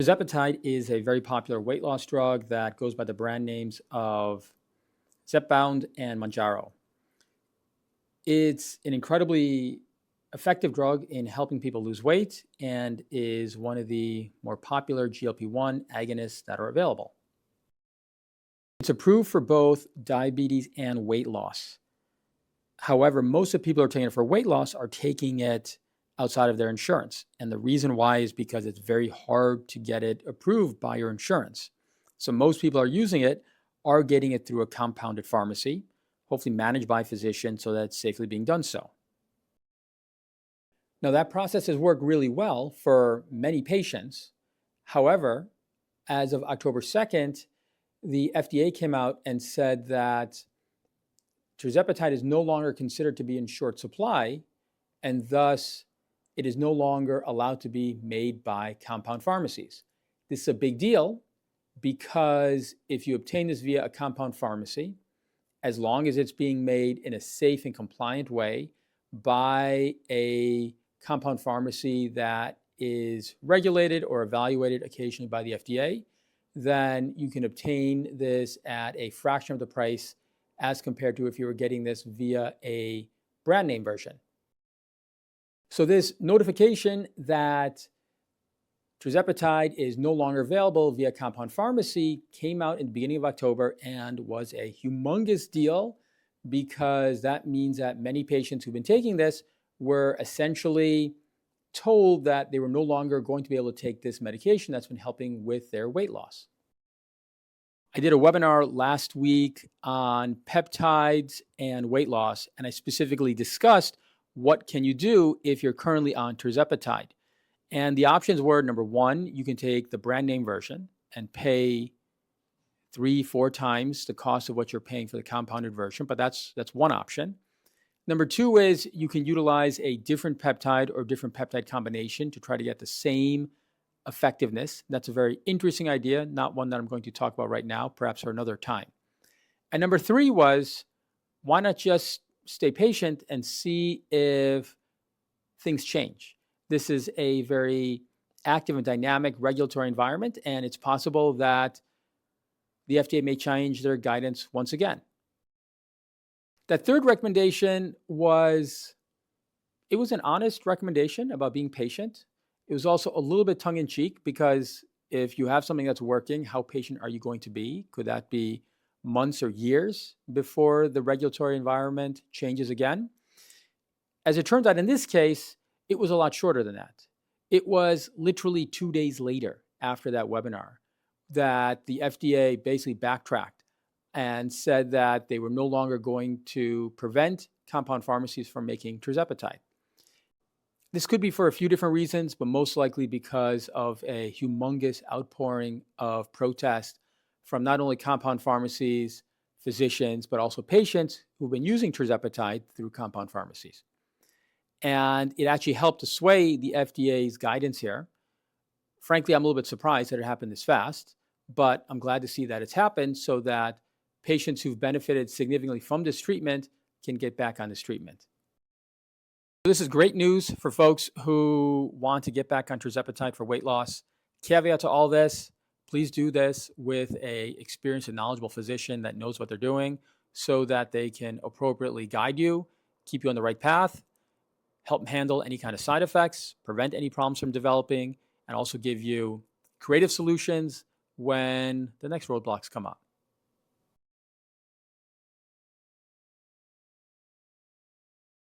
Tirzepatide is a very popular weight loss drug that goes by the brand names of Zepbound and Mounjaro. It's an incredibly effective drug in helping people lose weight and is one of the more popular GLP-1 agonists that are available. It's approved for both diabetes and weight loss. However, most of the people who are taking it for weight loss are taking it outside of their insurance. And the reason why is because it's very hard to get it approved by your insurance. So most people are using it, are getting it through a compounded pharmacy, hopefully managed by a physician so that it's safely being done so. Now that process has worked really well for many patients. However, as of October 2nd, the FDA came out and said that Tirzepatide is no longer considered to be in short supply, and thus it is no longer allowed to be made by compound pharmacies. This is a big deal because if you obtain this via a compound pharmacy, as long as it's being made in a safe and compliant way by a compound pharmacy that is regulated or evaluated occasionally by the FDA, then you can obtain this at a fraction of the price as compared to if you were getting this via a brand name version. So this notification that Tirzepatide is no longer available via compound pharmacy came out in the beginning of October and was a humongous deal because that means that many patients who've been taking this were essentially told that they were no longer going to be able to take this medication that's been helping with their weight loss. I did a webinar last week on peptides and weight loss, and I specifically discussed what can you do if you're currently on Tirzepatide. And the options were, number one, you can take the brand name version and pay 3-4 times the cost of what you're paying for the compounded version, but that's one option. Number two is you can utilize a different peptide or different peptide combination to try to get the same effectiveness. That's a very interesting idea, not one that I'm going to talk about right now, perhaps for another time. And number three was, why not just stay patient and see if things change? This is a very active and dynamic regulatory environment, and it's possible that the FDA may change their guidance once again. That third recommendation was, it was an honest recommendation about being patient. It was also a little bit tongue-in-cheek because if you have something that's working, how patient are you going to be? Could that be months or years before the regulatory environment changes again? As it turns out, in this case, it was a lot shorter than that. It was literally 2 days later after that webinar that the FDA basically backtracked and said that they were no longer going to prevent compound pharmacies from making Tirzepatide. This could be for a few different reasons, but most likely because of a humongous outpouring of protest from not only compound pharmacies, physicians, but also patients who've been using Tirzepatide through compound pharmacies. And it actually helped to sway the FDA's guidance here. Frankly, I'm a little bit surprised that it happened this fast, but I'm glad to see that it's happened so that patients who've benefited significantly from this treatment can get back on this treatment. This is great news for folks who want to get back on Tirzepatide for weight loss. Caveat to all this, please do this with an experienced and knowledgeable physician that knows what they're doing so that they can appropriately guide you, keep you on the right path, help handle any kind of side effects, prevent any problems from developing, and also give you creative solutions when the next roadblocks come up.